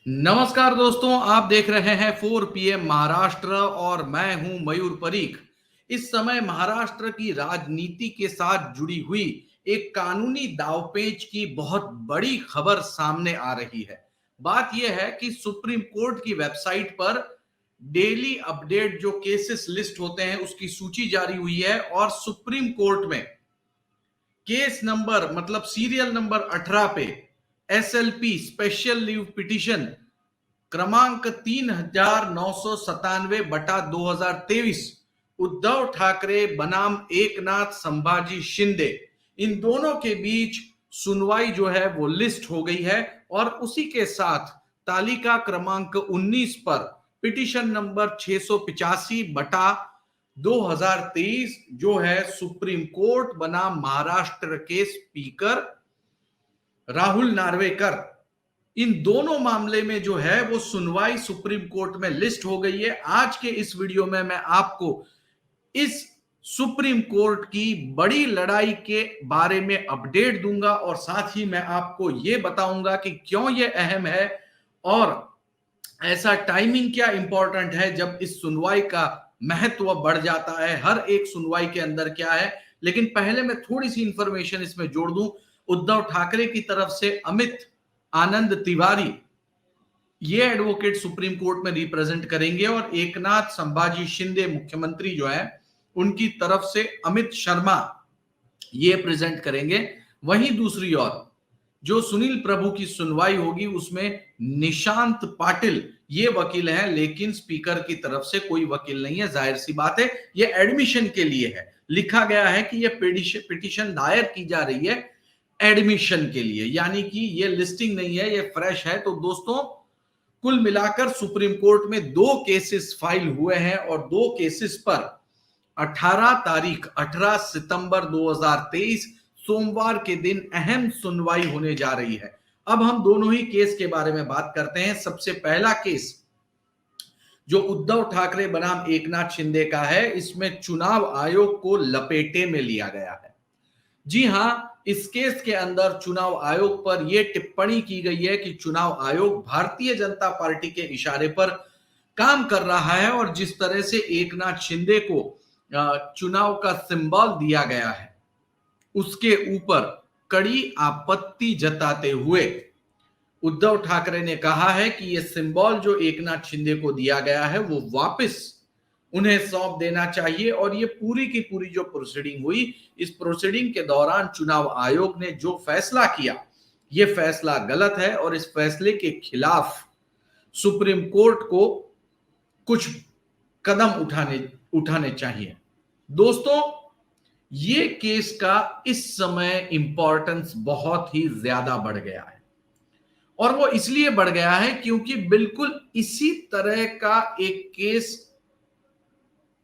नमस्कार दोस्तों, आप देख रहे हैं 4 PM महाराष्ट्र और मैं हूं मयूर परीख। इस समय महाराष्ट्र की राजनीति के साथ जुड़ी हुई एक कानूनी दांवपेच की बहुत बड़ी खबर सामने आ रही है। बात यह है कि सुप्रीम कोर्ट की वेबसाइट पर डेली अपडेट जो केसेस लिस्ट होते हैं उसकी सूची जारी हुई है और सुप्रीम कोर्ट में केस नंबर मतलब सीरियल नंबर 18 पे SLP स्पेशल लीव पिटीशन क्रमांक 3997/2023 उद्धव ठाकरे बनाम एकनाथ संभाजी शिंदे, इन दोनों के बीच सुनवाई जो है वो लिस्ट हो गई है और उसी के साथ तालिका क्रमांक 19 पर पिटीशन नंबर 685/2023 जो है सुप्रीम कोर्ट बनाम महाराष्ट्र के स्पीकर राहुल नार्वेकर, इन दोनों मामले में जो है वो सुनवाई सुप्रीम कोर्ट में लिस्ट हो गई है। आज के इस वीडियो में मैं आपको इस सुप्रीम कोर्ट की बड़ी लड़ाई के बारे में अपडेट दूंगा और साथ ही मैं आपको यह बताऊंगा कि क्यों यह अहम है और ऐसा टाइमिंग क्या इंपॉर्टेंट है जब इस सुनवाई का महत्व बढ़ जाता है, हर एक सुनवाई के अंदर क्या है। लेकिन पहले मैं थोड़ी सी इंफॉर्मेशन इसमें जोड़ दूं। उद्धव ठाकरे की तरफ से अमित आनंद तिवारी ये एडवोकेट सुप्रीम कोर्ट में रिप्रेजेंट करेंगे और एकनाथ संभाजी शिंदे मुख्यमंत्री जो है उनकी तरफ से अमित शर्मा ये प्रेजेंट करेंगे। वहीं दूसरी ओर जो सुनील प्रभु की सुनवाई होगी उसमें निशांत पाटिल ये वकील हैं, लेकिन स्पीकर की तरफ से कोई वकील नहीं है। जाहिर सी बात है ये एडमिशन के लिए है, लिखा गया है कि ये पिटीशन दायर की जा रही है एडमिशन के लिए, यानी कि ये लिस्टिंग नहीं है, ये फ्रेश है। तो दोस्तों कुल मिलाकर सुप्रीम कोर्ट में 2 केसेस फाइल हुए हैं और 2 केसेस पर 18 सितंबर 2023 सोमवार के दिन अहम सुनवाई होने जा रही है। अब हम दोनों ही केस के बारे में बात करते हैं। सबसे पहला केस जो उद्धव ठाकरे बनाम एकनाथ शिंदे का है, इसमें चुनाव आयोग को लपेटे में लिया गया है। जी हां, इस केस के अंदर चुनाव आयोग पर यह टिप्पणी की गई है कि चुनाव आयोग भारतीय जनता पार्टी के इशारे पर काम कर रहा है और जिस तरह से एकनाथ शिंदे को चुनाव का सिंबल दिया गया है उसके ऊपर कड़ी आपत्ति जताते हुए उद्धव ठाकरे ने कहा है कि यह सिंबल जो एकनाथ शिंदे को दिया गया है वो वापस उन्हें सौंप देना चाहिए और ये पूरी की पूरी जो प्रोसीडिंग हुई, इस प्रोसीडिंग के दौरान चुनाव आयोग ने जो फैसला किया ये फैसला गलत है और इस फैसले के खिलाफ सुप्रीम कोर्ट को कुछ कदम उठाने चाहिए। दोस्तों ये केस का इस समय इंपॉर्टेंस बहुत ही ज्यादा बढ़ गया है और वो इसलिए बढ़ गया है क्योंकि बिल्कुल इसी तरह का एक केस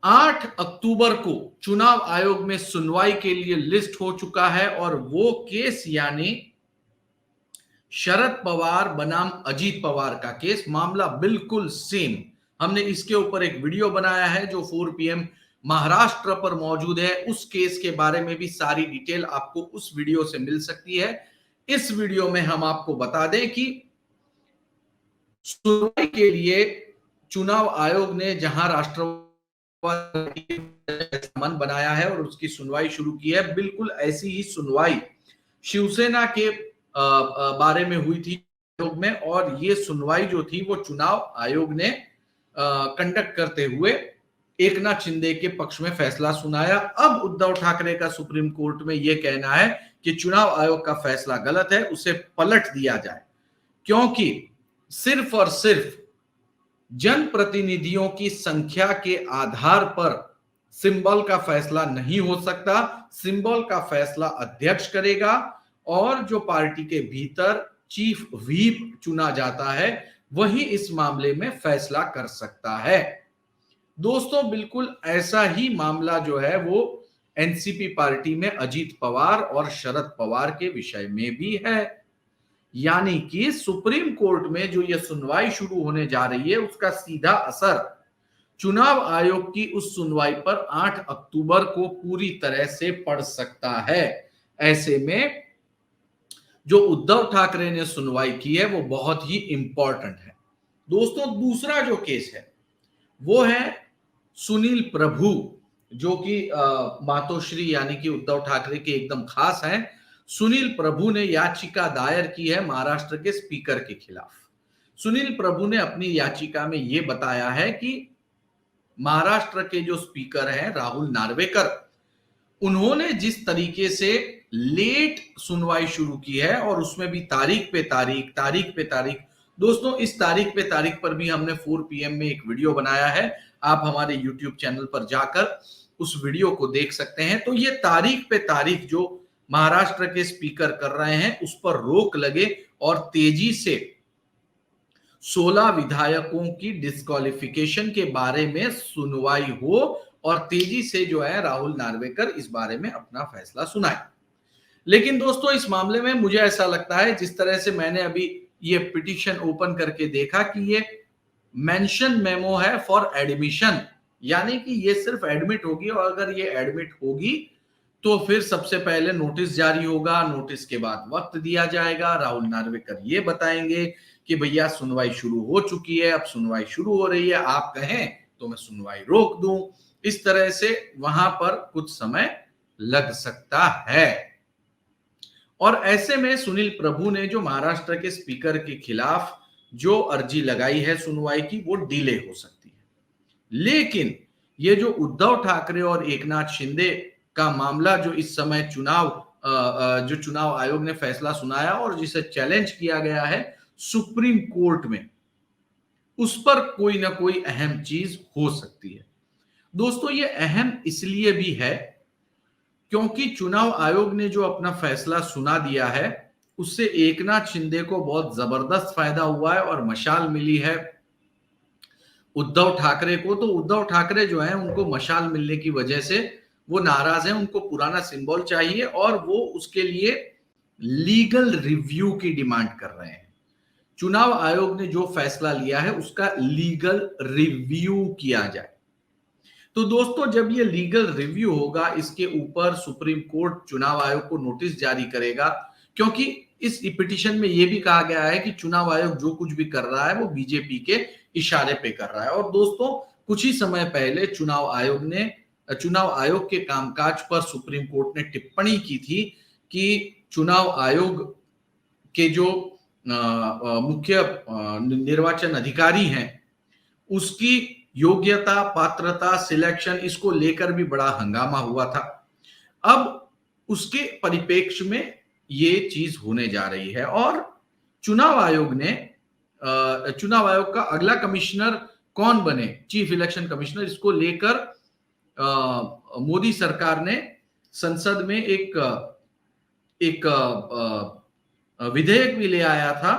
8 अक्टूबर को चुनाव आयोग में सुनवाई के लिए लिस्ट हो चुका है और वो केस यानी शरद पवार बनाम अजीत पवार का केस, मामला बिल्कुल सेम। हमने इसके ऊपर एक वीडियो बनाया है जो 4 PM महाराष्ट्र पर मौजूद है। उस केस के बारे में भी सारी डिटेल आपको उस वीडियो से मिल सकती है। इस वीडियो में हम आपको बता दें कि सुनवाई के लिए चुनाव आयोग ने जहां राष्ट्रवादी मन बनाया है और उसकी सुनवाई शुरू की है, बिल्कुल ऐसी ही सुनवाई शिवसेना के बारे में हुई थी में और ये सुनवाई जो थी वो चुनाव आयोग ने कंडक्ट करते हुए एकनाथ शिंदे के पक्ष में फैसला सुनाया। अब उद्धव ठाकरे का सुप्रीम कोर्ट में यह कहना है कि चुनाव आयोग का फैसला गलत है, उसे पलट दिया जाए क्योंकि सिर्फ और सिर्फ जनप्रतिनिधियों की संख्या के आधार पर सिंबल का फैसला नहीं हो सकता। सिंबल का फैसला अध्यक्ष करेगा और जो पार्टी के भीतर चीफ व्हीप चुना जाता है वही इस मामले में फैसला कर सकता है। दोस्तों बिल्कुल ऐसा ही मामला जो है वो एनसीपी पार्टी में अजीत पवार और शरद पवार के विषय में भी है, यानी कि सुप्रीम कोर्ट में जो यह सुनवाई शुरू होने जा रही है उसका सीधा असर चुनाव आयोग की उस सुनवाई पर 8 अक्टूबर को पूरी तरह से पड़ सकता है। ऐसे में जो उद्धव ठाकरे ने सुनवाई की है वो बहुत ही इंपॉर्टेंट है। दोस्तों दूसरा जो केस है वो है सुनील प्रभु, जो कि मातोश्री यानी कि उद्धव ठाकरे के एकदम खास हैं। सुनील प्रभु ने याचिका दायर की है महाराष्ट्र के स्पीकर के खिलाफ। सुनील प्रभु ने अपनी याचिका में यह बताया है कि महाराष्ट्र के जो स्पीकर हैं राहुल नार्वेकर, उन्होंने जिस तरीके से लेट सुनवाई शुरू की है और उसमें भी तारीख पे तारीख। दोस्तों इस तारीख पे तारीख पर भी हमने 4 PM में एक वीडियो बनाया है, आप हमारे YouTube चैनल पर जाकर उस वीडियो को देख सकते हैं। तो ये तारीख पे तारीख जो महाराष्ट्र के स्पीकर कर रहे हैं उस पर रोक लगे और तेजी से 16 विधायकों की डिस्क्वालिफिकेशन के बारे में सुनवाई हो और तेजी से जो है राहुल नार्वेकर इस बारे में अपना फैसला सुनाए। लेकिन दोस्तों इस मामले में मुझे ऐसा लगता है, जिस तरह से मैंने अभी ये पिटीशन ओपन करके देखा, कि ये मेंशन मेमो है फॉर एडमिशन, यानी कि ये सिर्फ एडमिट होगी और अगर ये एडमिट होगी तो फिर सबसे पहले नोटिस जारी होगा, नोटिस के बाद वक्त दिया जाएगा, राहुल नार्वेकर ये बताएंगे कि भैया सुनवाई शुरू हो चुकी है, अब सुनवाई शुरू हो रही है, आप कहें तो मैं सुनवाई रोक दूं। इस तरह से वहां पर कुछ समय लग सकता है और ऐसे में सुनील प्रभु ने जो महाराष्ट्र के स्पीकर के खिलाफ जो अर्जी लगाई है सुनवाई की, वो डिले हो सकती है। लेकिन ये जो उद्धव ठाकरे और एकनाथ शिंदे का मामला, जो इस समय जो चुनाव आयोग ने फैसला सुनाया और जिसे चैलेंज किया गया है सुप्रीम कोर्ट में, उस पर कोई ना कोई अहम चीज हो सकती है। दोस्तों ये अहम इसलिए भी है क्योंकि चुनाव आयोग ने जो अपना फैसला सुना दिया है उससे एकनाथ शिंदे को बहुत जबरदस्त फायदा हुआ है और मशाल मिली है उद्धव ठाकरे को। तो उद्धव ठाकरे जो है उनको मशाल मिलने की वजह से वो नाराज हैं, उनको पुराना सिंबल चाहिए और वो उसके लिए लीगल रिव्यू की डिमांड कर रहे हैं। चुनाव आयोग ने जो फैसला लिया है उसका लीगल रिव्यू किया जाए। तो दोस्तों जब ये लीगल रिव्यू होगा, इसके ऊपर सुप्रीम कोर्ट चुनाव आयोग को नोटिस जारी करेगा, क्योंकि इस पिटीशन में यह भी कहा गया है कि चुनाव आयोग जो कुछ भी कर रहा है वो बीजेपी के इशारे पे कर रहा है। और दोस्तों कुछ ही समय पहले चुनाव आयोग के कामकाज पर सुप्रीम कोर्ट ने टिप्पणी की थी कि चुनाव आयोग के जो मुख्य निर्वाचन अधिकारी हैं उसकी योग्यता, पात्रता, सिलेक्शन, इसको लेकर भी बड़ा हंगामा हुआ था। अब उसके परिप्रेक्ष्य में ये चीज होने जा रही है और चुनाव आयोग का अगला कमिश्नर कौन बने, चीफ इलेक्शन कमिश्नर, इसको लेकर मोदी सरकार ने संसद में एक विधेयक भी ले आया था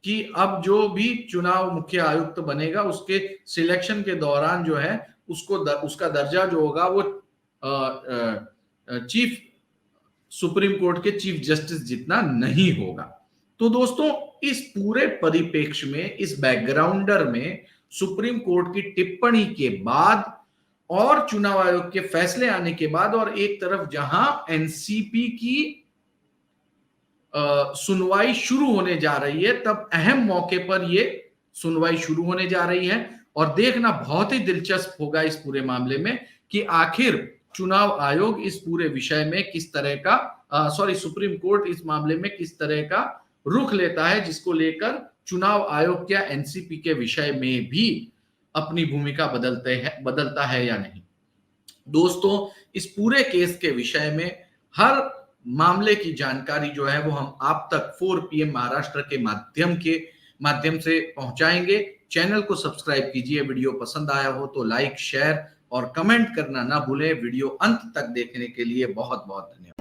कि अब जो भी चुनाव मुख्य आयुक्त बनेगा उसके सिलेक्शन के दौरान जो है उसका दर्जा जो होगा वो सुप्रीम कोर्ट के चीफ जस्टिस जितना नहीं होगा। तो दोस्तों इस पूरे परिप्रेक्ष्य में, इस बैकग्राउंडर में सुप्रीम कोर्ट की टिप्पणी के बाद और चुनाव आयोग के फैसले आने के बाद और एक तरफ जहां एनसीपी की सुनवाई शुरू होने जा रही है, तब अहम मौके पर यह सुनवाई शुरू होने जा रही है और देखना बहुत ही दिलचस्प होगा इस पूरे मामले में कि आखिर चुनाव आयोग इस पूरे विषय में किस तरह का सुप्रीम कोर्ट इस मामले में किस तरह का रुख लेता है, जिसको लेकर चुनाव आयोग क्या एनसीपी के विषय में भी अपनी भूमिका बदलता है या नहीं। दोस्तों इस पूरे केस के विषय में हर मामले की जानकारी जो है वो हम आप तक 4 PM महाराष्ट्र के माध्यम से पहुंचाएंगे। चैनल को सब्सक्राइब कीजिए, वीडियो पसंद आया हो तो लाइक, शेयर और कमेंट करना ना भूलें। वीडियो अंत तक देखने के लिए बहुत बहुत धन्यवाद।